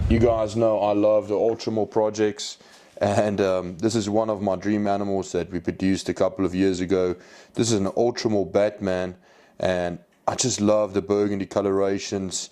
You guys know I love the Ultramore projects, and this is one of my dream animals that we produced a couple of years ago. This is an Ultramore Batman, and I just love the burgundy colorations.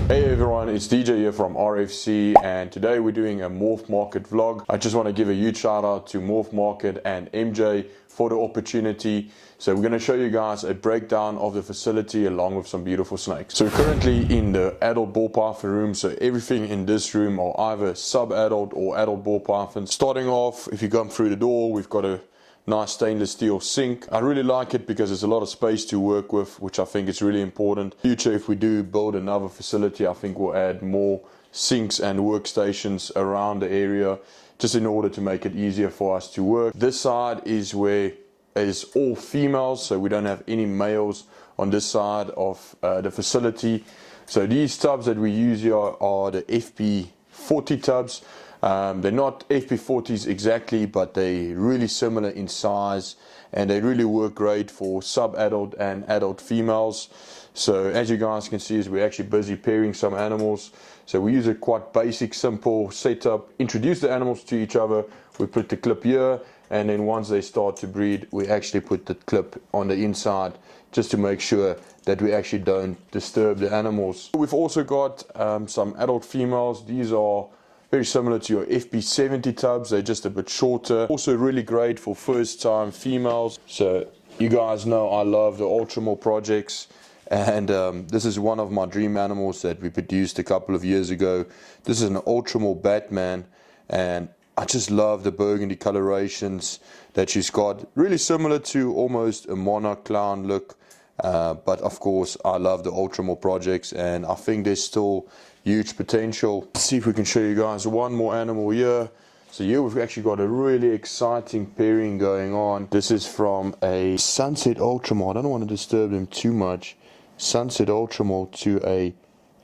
Hey everyone, it's DJ here from RFC, and today we're doing a MorphMarket vlog. I just want to give a huge shout out to MorphMarket and MJ for the opportunity. So we're going to show you guys a breakdown of the facility along with some beautiful snakes. So we're currently in the adult ball python room, so everything in this room are either sub-adult or adult ball pythons. Starting off, if you come through the door, we've got a nice stainless steel sink. I really like it because there's a lot of space to work with, which I think is really important. In the future, if we do build another facility, I think we'll add more sinks and workstations around the area, just in order to make it easier for us to work. This side is where it's all females, so we don't have any males on this side of the facility. So these tubs that we use here are the FP40 tubs. They're not FP40s exactly, but they're really similar in size, and they really work great for sub-adult and adult females. So as you guys can see, we're actually busy pairing some animals. So we use a quite basic, simple setup, introduce the animals to each other. We put the clip here, and then once they start to breed, we actually put the clip on the inside, just to make sure that we actually don't disturb the animals. We've also got some adult females. These are very similar to your FP70 tubs, they're just a bit shorter. Also really great for first time females. So you guys know I love the Ultramore projects, and this is one of my dream animals that we produced a couple of years ago. This is an Ultramore Batman, and I just love the burgundy colorations that she's got. Really similar to almost a monarch clown look, but of course I love the Ultramore projects, and I think there's still huge potential. Let's see if we can show you guys one more animal here. So here we've actually got a really exciting pairing going on. This is from a Sunset Ultramore. I don't want to disturb them too much. Sunset Ultramore to a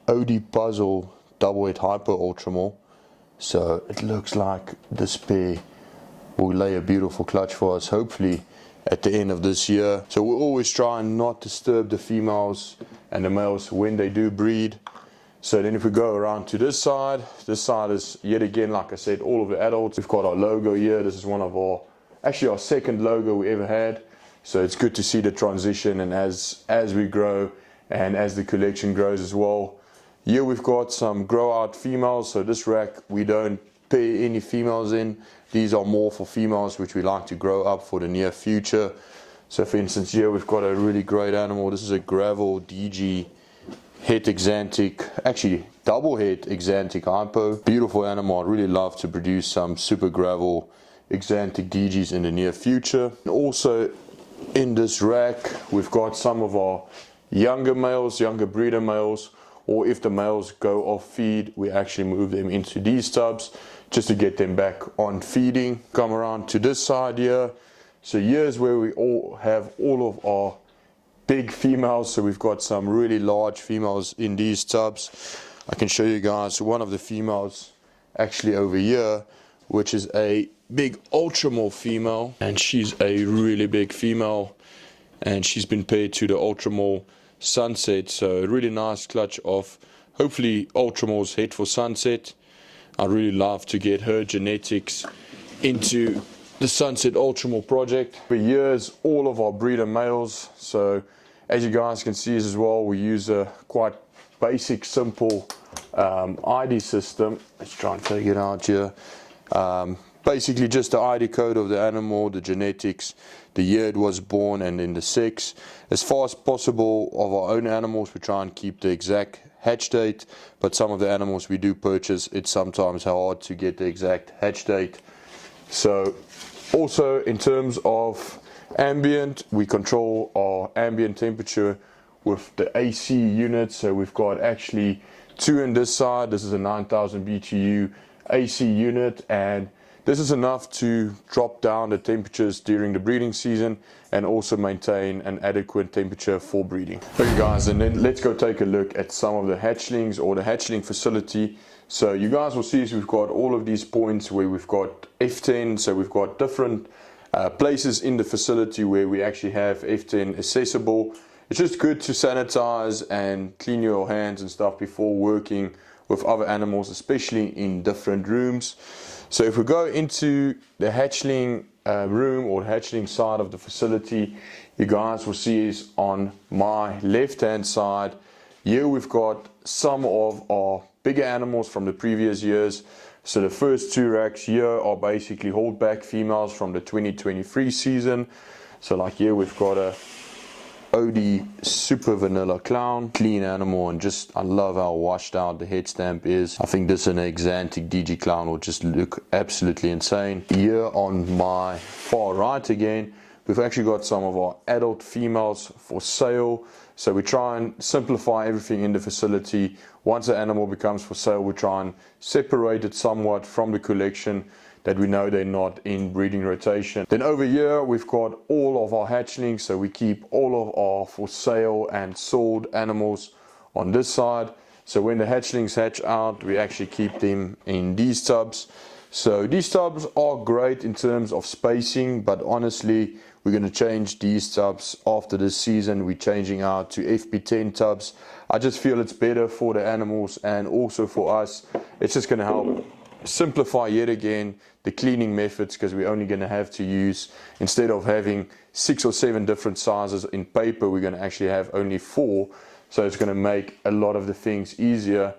OD Puzzle double-head Hyper Ultramore. So it looks like this pair will lay a beautiful clutch for us, hopefully at the end of this year. So we always try and not disturb the females and the males when they do breed. So then if we go around to this side is yet again, like I said, all of the adults. We've got our logo here. This is one of our second logo we ever had. So it's good to see the transition, and as we grow and as the collection grows as well. Here we've got some grow out females. So this rack, we don't pair any females in. These are more for females, which we like to grow up for the near future. So for instance, here we've got a really great animal. This is a gravel DG het exantic, actually double het exantic hypo. Beautiful animal. I'd really love to produce some super gravel exantic DGs in the near future. And also in this rack we've got some of our younger males, younger breeder males, or if the males go off feed, we actually move them into these tubs just to get them back on feeding. Come around to this side here. So here's where we have all of our big females. So we've got some really large females in these tubs. I can show you guys one of the females actually over here, which is a big Ultramore female, and she's a really big female, and she's been paired to the Ultramore Sunset. So a really nice clutch of hopefully Ultramore's head for Sunset. I'd really love to get her genetics into the Sunset Ultramore project. For years, all of our breeder males. So as you guys can see as well, we use a quite basic, simple ID system. Let's try and take it out here. Basically just the ID code of the animal, the genetics, the year it was born, and then the sex. As far as possible of our own animals, we try and keep the exact hatch date, but some of the animals we do purchase, it's sometimes hard to get the exact hatch date. So also in terms of ambient, we control our ambient temperature with the AC unit. So we've got actually two in this side. This is a 9000 BTU AC unit, and this is enough to drop down the temperatures during the breeding season and also maintain an adequate temperature for breeding. Okay guys, and then let's go take a look at some of the hatchlings or the hatchling facility. So you guys will see we've got all of these points where we've got F10, so we've got different places in the facility where we actually have F10 accessible. It's just good to sanitize and clean your hands and stuff before working with other animals, especially in different rooms. So if we go into the hatchling room or hatchling side of the facility, you guys will see is on my left hand side. Here we've got some of our bigger animals from the previous years. So the first two racks here are basically holdback females from the 2023 season. So like here we've got a OD super vanilla clown, clean animal, and just I love how washed out the head stamp is. I think this and an Exantic DG clown will just look absolutely insane. Here on my far right again, we've actually got some of our adult females for sale. So we try and simplify everything in the facility. Once an animal becomes for sale, we try and separate it somewhat from the collection, that we know they're not in breeding rotation. Then over here we've got all of our hatchlings, so we keep all of our for sale and sold animals on this side. So when the hatchlings hatch out, we actually keep them in these tubs. So these tubs are great in terms of spacing, but honestly we're going to change these tubs after this season. We're changing out to FP10 tubs. I just feel it's better for the animals and also for us. It's just going to help simplify yet again the cleaning methods, because we're only going to have to use, instead of having 6 or 7 different sizes in paper, we're going to actually have only 4. So it's going to make a lot of the things easier.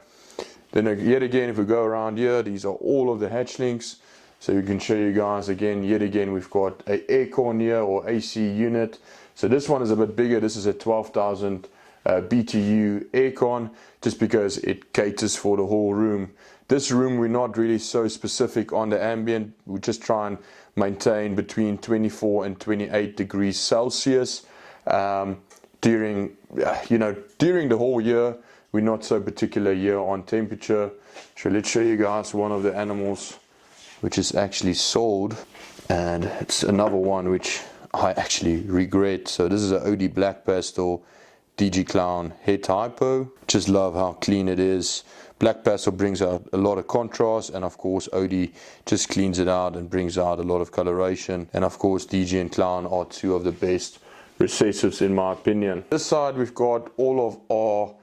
Then yet again, if we go around here, these are all of the hatchlings. So we can show you guys again, yet again, we've got a aircon here or AC unit. So this one is a bit bigger. This is a 12,000 BTU aircon, just because it caters for the whole room. This room, we're not really so specific on the ambient. We just try and maintain between 24 and 28 degrees Celsius during the whole year. We're not so particular here on temperature. So let's show you guys one of the animals which is actually sold, and it's another one which I actually regret. So this is an OD Black Pastel DG Clown Het Hypo. Just love how clean it is. Black Pastel brings out a lot of contrast, and of course OD just cleans it out and brings out a lot of coloration. And of course DG and Clown are two of the best recessives in my opinion. This side we've got all of our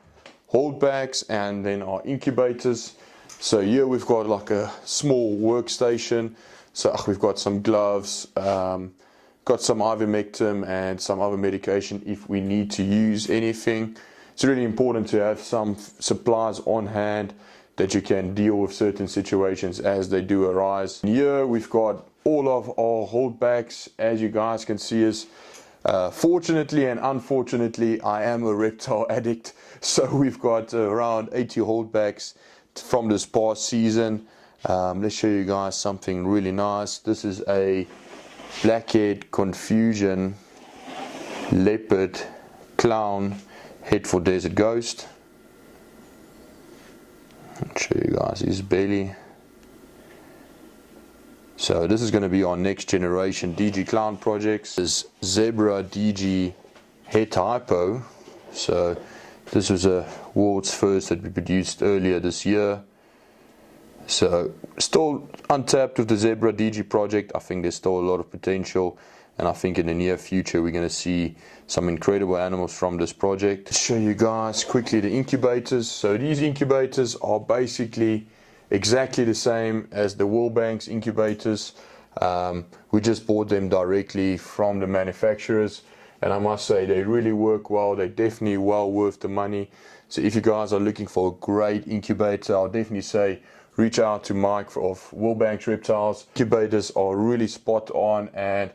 holdbacks and then our incubators. So here we've got like a small workstation. So we've got some gloves, got some ivermectin and some other medication if we need to use anything. It's really important to have some supplies on hand that you can deal with certain situations as they do arise. Here we've got all of our holdbacks, as you guys can see us. Fortunately and unfortunately, I am a reptile addict, so we've got around 80 holdbacks from this past season. Let's show you guys something really nice. This is a blackhead confusion leopard clown head for desert ghost. I'll show you guys his belly. So this is going to be our next generation DG clown projects. This zebra DG Het Hypo. So this was a world's first that we produced earlier this year. So still untapped with the zebra DG project. I think there's still a lot of potential, and I think in the near future we're going to see some incredible animals from this project. To show you guys quickly the incubators. So these incubators are basically exactly the same as the Worldbank's incubators. We just bought them directly from the manufacturers, and I must say they really work well. They're definitely well worth the money. So if you guys are looking for a great incubator, I'll definitely say reach out to Mike of Worldbank's Reptiles. Incubators are really spot on, and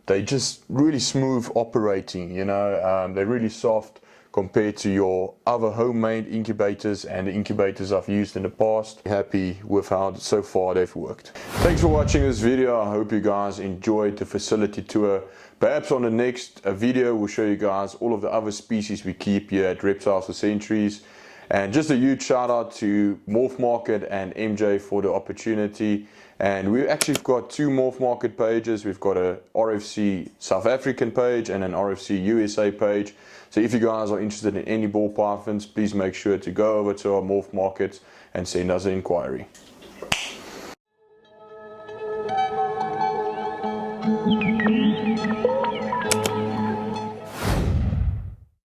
they just really smooth operating, you know. They're really soft compared to your other homemade incubators and the incubators I've used in the past. Happy with how so far they've worked. Thanks for watching this video. I hope you guys enjoyed the facility tour. Perhaps on the next video we'll show you guys all of the other species we keep here at Reptiles for Centuries. And just a huge shout out to MorphMarket and MJ for the opportunity. And we actually got 2 MorphMarket pages. We've got a RFC South African page and an RFC USA page. So if you guys are interested in any ball pythons, please make sure to go over to our MorphMarket and send us an inquiry.